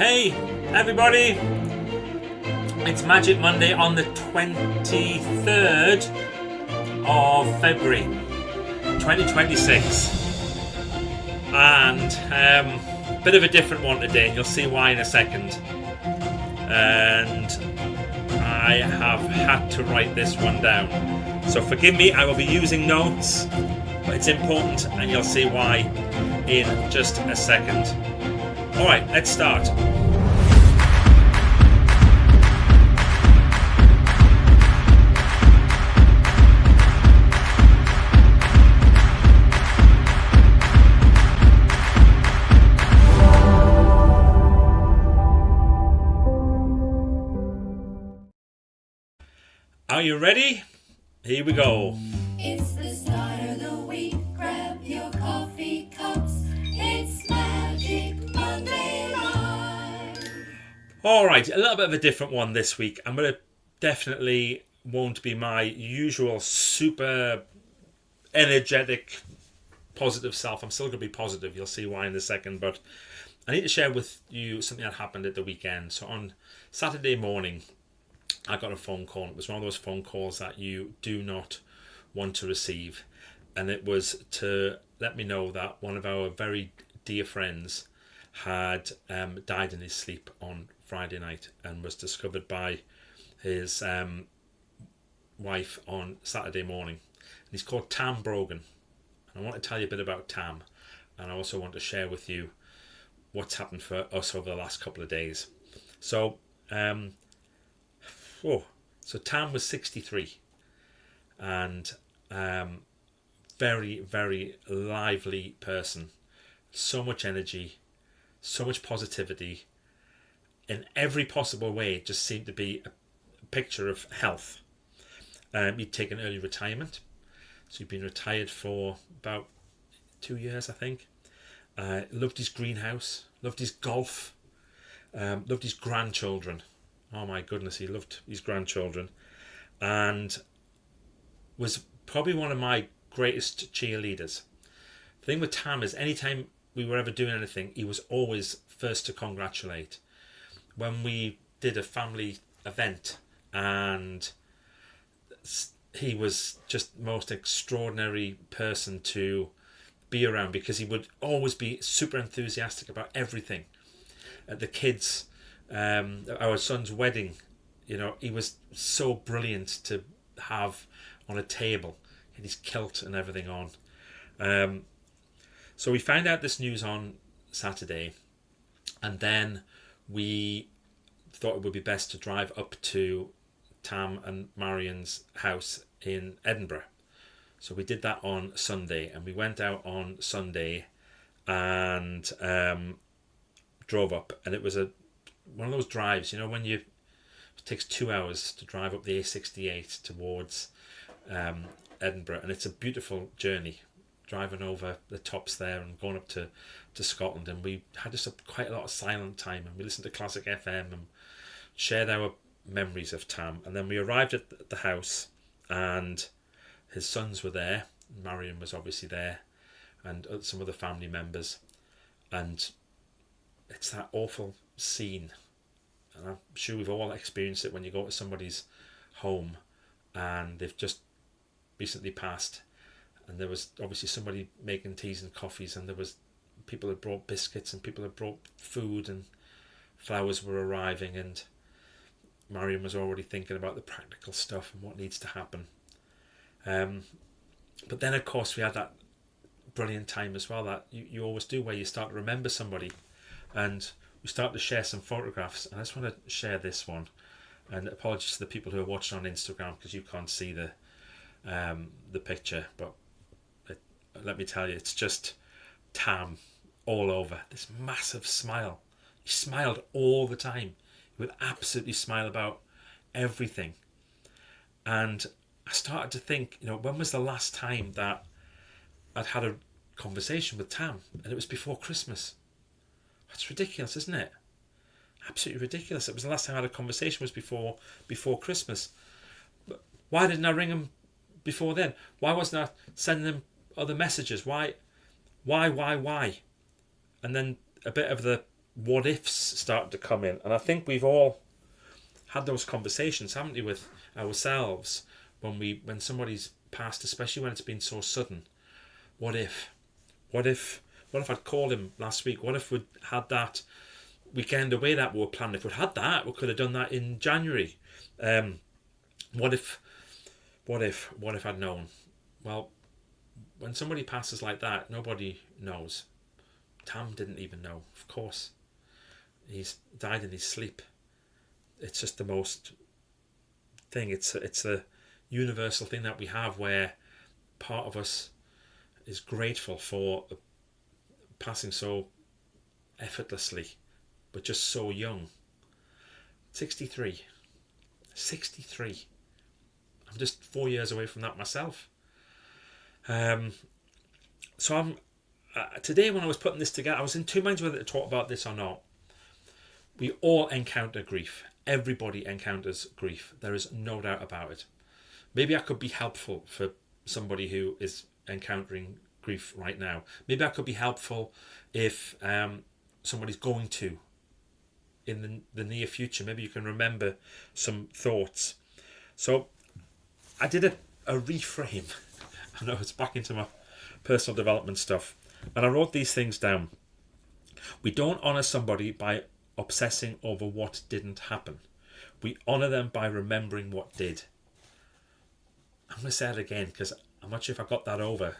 Hey everybody, it's Magic Monday on the 23rd of February 2026 and a bit of a different one today, and you'll see why in a second. And I have had to write this one down, so forgive me, I will be using notes, but it's important and you'll see why in just a second. Alright, let's start. Are you ready? Here we go. It's the start of the week. Grab your coffee cups. It's Magic Monday Live. Alright, a little bit of a different one this week. I'm going to definitely won't be my usual super energetic, positive self. I'm still going to be positive. You'll see why in a second. But I need to share with you something that happened at the weekend. So on Saturday morning, I got a phone call. It was one of those phone calls that you do not want to receive. And it was to let me know that one of our very dear friends had died in his sleep on Friday night and was discovered by his wife on Saturday morning. And he's called Tam Brogan. And I want to tell you a bit about Tam. And I also want to share with you what's happened for us over the last couple of days. So Tam was 63 and very, very lively person. So much energy, so much positivity. In every possible way, it just seemed to be a picture of health. He'd taken early retirement. So he'd been retired for about 2 years, I think. Loved his greenhouse, loved his golf, loved his grandchildren. Oh my goodness, he loved his grandchildren, and was probably one of my greatest cheerleaders. The thing with Tam is anytime we were ever doing anything, he was always first to congratulate. When we did a family event, and he was just the most extraordinary person to be around, because he would always be super enthusiastic about everything. At the kids' our son's wedding, he was so brilliant to have on a table. He had his kilt and everything on. So we found out this news on Saturday, and then we thought it would be best to drive up to Tam and Marion's house in Edinburgh. So we did that on Sunday, and we went out on Sunday and drove up, and it was one of those drives, when it takes 2 hours to drive up the A68 towards Edinburgh, and it's a beautiful journey, driving over the tops there and going up to Scotland. And we had just quite a lot of silent time, and we listened to Classic FM and shared our memories of Tam. And then we arrived at the house, and his sons were there. Marion was obviously there, and some other family members. And it's that awful scene, and I'm sure we've all experienced it, when you go to somebody's home and they've just recently passed, and there was obviously somebody making teas and coffees, and there was people had brought biscuits and people had brought food, and flowers were arriving, and Marion was already thinking about the practical stuff and what needs to happen. But then of course we had that brilliant time as well that you always do, where you start to remember somebody, and we start to share some photographs. And I just want to share this one, and apologies to the people who are watching on Instagram, because you can't see the picture, but let me tell you, it's just Tam all over. This massive smile. He smiled all the time. He would absolutely smile about everything. And I started to think, when was the last time that I'd had a conversation with Tam? And it was before Christmas. That's ridiculous, isn't it? Absolutely ridiculous. It was the last time I had a conversation was before Christmas. But why didn't I ring him before then? Why wasn't I sending him other messages? Why? And then a bit of the what ifs started to come in. And I think we've all had those conversations, haven't we, with ourselves when somebody's passed, especially when it's been so sudden. What if? What if I'd called him last week? What if we'd had that weekend away that we were planning? If we'd had that, we could have done that in January. What if I'd known? Well, when somebody passes like that, nobody knows. Tam didn't even know, of course. He's died in his sleep. It's just the most thing. It's a universal thing that we have, where part of us is grateful for passing so effortlessly, but just so young. 63. I'm just 4 years away from that myself. So I'm today, when I was putting this together, I was in two minds whether to talk about this or not. We all encounter grief. Everybody encounters grief. There is no doubt about it. Maybe I could be helpful for somebody who is encountering grief right now. Maybe I could be helpful if somebody's going to in the near future. Maybe you can remember some thoughts. So I did a reframe. I know it's back into my personal development stuff. And I wrote these things down. We don't honour somebody by obsessing over what didn't happen. We honour them by remembering what did. I'm going to say it again because I'm not sure if I got that over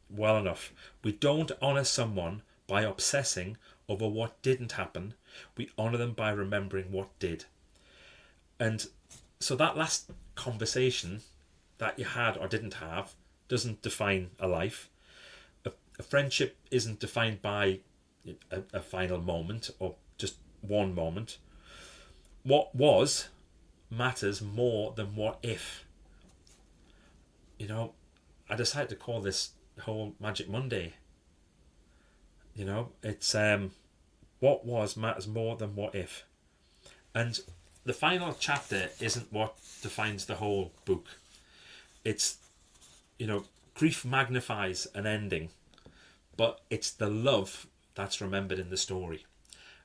well enough. We don't honour someone by obsessing over what didn't happen. We honour them by remembering what did. And so that last conversation that you had or didn't have doesn't define a life. A friendship isn't defined by a final moment or just one moment. What was matters more than what if. You know, I decided to call this whole Magic Monday. You know, it's what was matters more than what if. And the final chapter isn't what defines the whole book. It's, you know, grief magnifies an ending, but it's the love that's remembered in the story.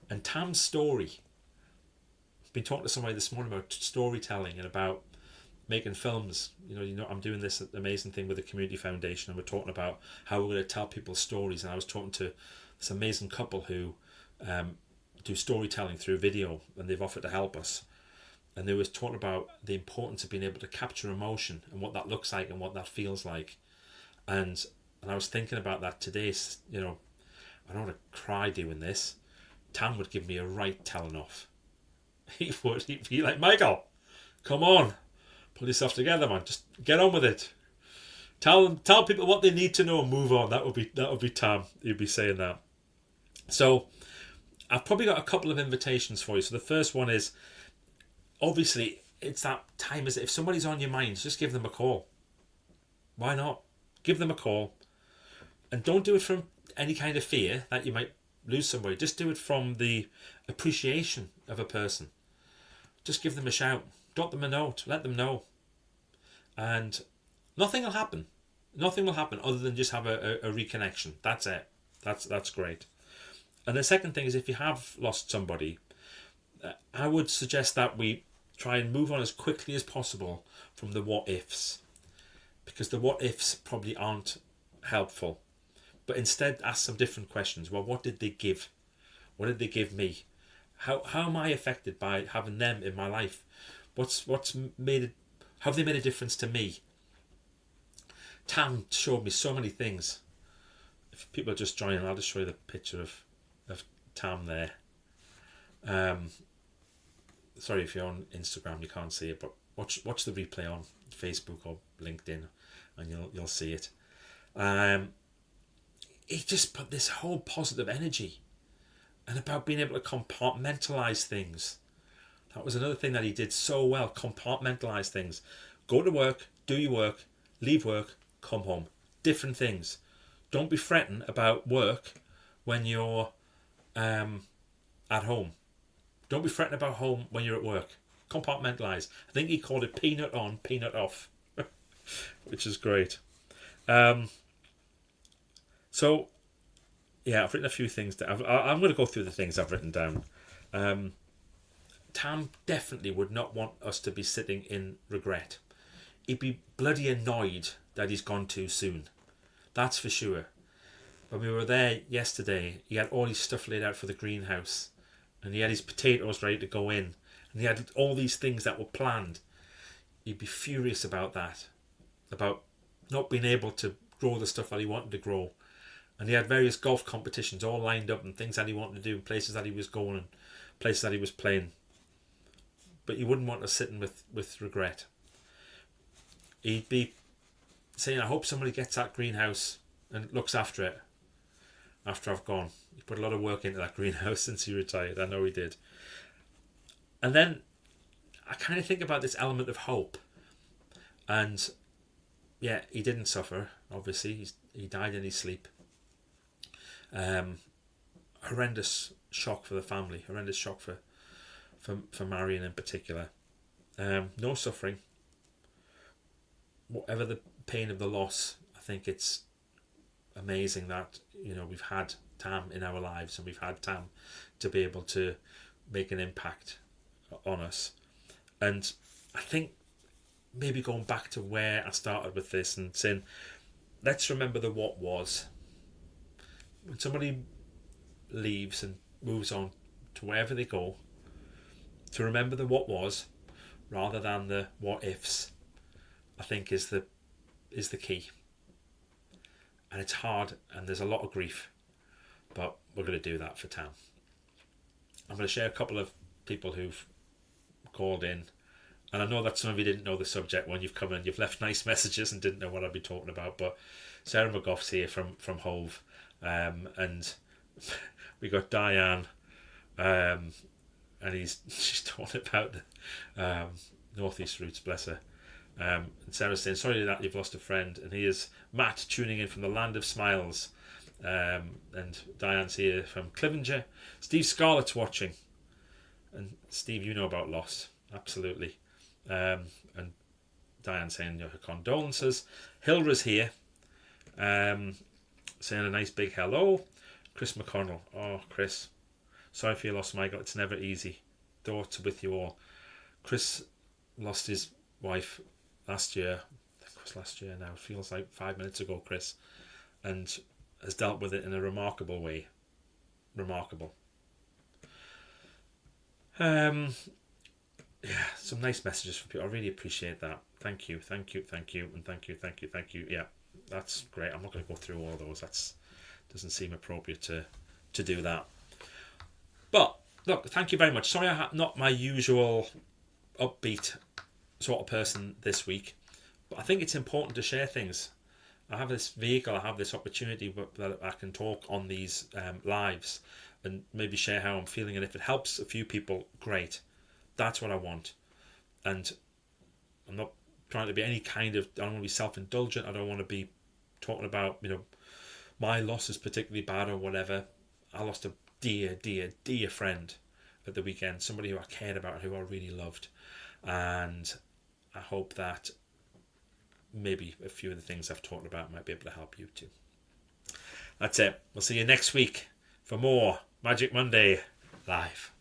And Tam's story, I've been talking to somebody this morning about storytelling and about making films. You know, I'm doing this amazing thing with the Community Foundation, and we're talking about how we're going to tell people's stories. And I was talking to this amazing couple who do storytelling through video, and they've offered to help us. And they was talking about the importance of being able to capture emotion and what that looks like and what that feels like. And I was thinking about that today. You know, I don't want to cry doing this. Tam would give me a right telling off. He would. He'd be like, Michael, come on, pull yourself together, man. Just get on with it. Tell people what they need to know and move on. That would be Tam. He'd be saying that. So I've probably got a couple of invitations for you. So the first one is, obviously, it's that time. If somebody's on your mind, just give them a call. Why not? Give them a call. And don't do it from any kind of fear that you might lose somebody. Just do it from the appreciation of a person. Just give them a shout. Drop them a note. Let them know. And nothing will happen. Nothing will happen other than just have a reconnection. That's it. That's great. And the second thing is, if you have lost somebody, I would suggest that we try and move on as quickly as possible from the what ifs, because the what ifs probably aren't helpful, but instead ask some different questions. Well, what did they give? What did they give me? How am I affected by having them in my life? What's made it? How have they made a difference to me? Tam showed me so many things. If people are just joining, I'll just show you the picture of Tam there. Sorry if you're on Instagram, you can't see it, but watch the replay on Facebook or LinkedIn, and you'll see it. He just put this whole positive energy, and about being able to compartmentalize things. That was another thing that he did so well. Compartmentalize things. Go to work, do your work, leave work, come home. Different things. Don't be fretting about work when you're at home. Don't be fretting about home when you're at work. Compartmentalize. I think he called it peanut on, peanut off, which is great. So yeah, I've written a few things down. I'm going to go through the things I've written down. Tam definitely would not want us to be sitting in regret. He'd be bloody annoyed that he's gone too soon. That's for sure. When we were there yesterday, he had all his stuff laid out for the greenhouse, and he had his potatoes ready to go in, and he had all these things that were planned. He'd be furious about that, about not being able to grow the stuff that he wanted to grow. And he had various golf competitions all lined up and things that he wanted to do, places that he was going and places that he was playing. But he wouldn't want us sitting with regret. He'd be saying, I hope somebody gets that greenhouse and looks after it after I've gone. He put a lot of work into that greenhouse since he retired. I know he did. And then I kind of think about this element of hope. And yeah, he didn't suffer, obviously. He died in his sleep. Horrendous shock for the family. Horrendous shock for Marion in particular. No suffering. Whatever the pain of the loss, I think it's amazing that, you know, we've had Tam in our lives and we've had Tam to be able to make an impact on us. And I think maybe going back to where I started with this and saying, let's remember the what was. When somebody leaves and moves on to wherever they go, to remember the what was rather than the what ifs, I think is the key. And it's hard and there's a lot of grief, but we're going to do that for Tam. I'm going to share a couple of people who've called in, and I know that some of you didn't know the subject when you've come in. You've left nice messages and didn't know what I'd be talking about, but Sarah McGough's here from Hove, and we got Diane, and she's talking about Northeast Roots, bless her. And Sarah's saying, sorry that you've lost a friend. And here's Matt tuning in from the land of smiles. And Diane's here from Clivenger. Steve Scarlett's watching. And Steve, you know about loss. Absolutely. And Diane saying her condolences. Hilra's here. Saying a nice big hello. Chris McConnell. Oh, Chris. Sorry for your loss, Michael. It's never easy. Thoughts with you all. Chris lost his wife last year. I think it was last year now. It feels like 5 minutes ago, Chris. And has dealt with it in a remarkable way. Remarkable. Yeah, some nice messages from people. I really appreciate that. Thank you, and thank you. Yeah, that's great. I'm not going to go through all those. That's doesn't seem appropriate to do that. But look, thank you very much. Sorry, I'm not my usual upbeat sort of person this week, but I think it's important to share things. I have this vehicle, I have this opportunity that I can talk on these lives and maybe share how I'm feeling, and if it helps a few people, great. That's what I want. And I'm not trying to be any kind of, I don't want to be self-indulgent. I don't want to be talking about, you know, my loss is particularly bad or whatever. I lost a dear friend at the weekend, somebody who I cared about, who I really loved, and I hope that maybe a few of the things I've talked about might be able to help you too. That's it. We'll see you next week for more Magic Monday Live.